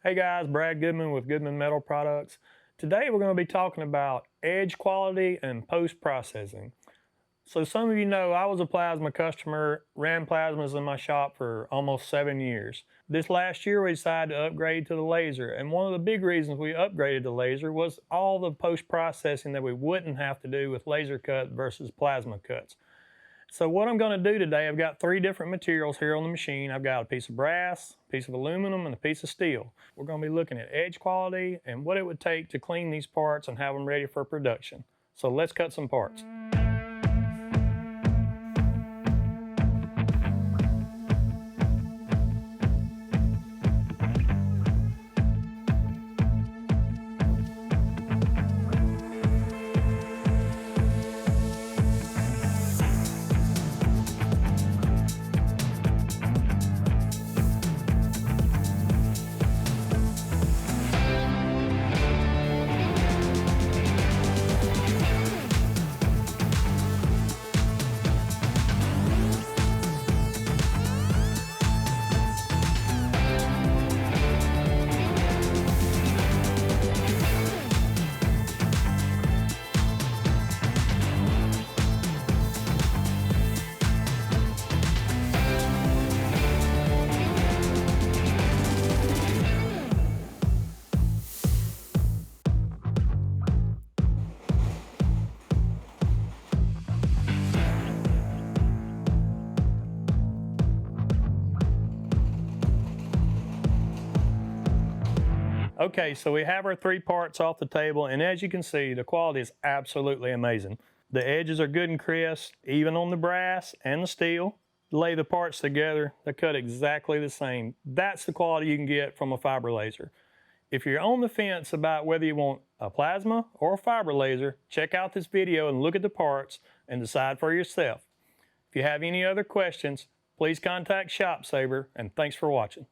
Hey guys, Brad Goodman with Goodman Metal Products. Today we're going to be talking about edge quality and post-processing. So some of you know I was a plasma customer, ran plasmas in my shop for almost 7 years. This last year we decided to upgrade to the laser, and one of the big reasons we upgraded to laser was all the post-processing that we wouldn't have to do with laser cut versus plasma cuts. So what I'm going to do today, I've got 3 different materials here on the machine. I've got a piece of brass, a piece of aluminum, and a piece of steel. We're going to be looking at edge quality and what it would take to clean these parts and have them ready for production. So let's cut some parts. Okay, so we have our 3 parts off the table, and as you can see, the quality is absolutely amazing. The edges are good and crisp, even on the brass and the steel. Lay the parts together, they cut exactly the same. That's the quality you can get from a fiber laser. If you're on the fence about whether you want a plasma or a fiber laser, check out this video and look at the parts and decide for yourself. If you have any other questions, please contact ShopSabre, and thanks for watching.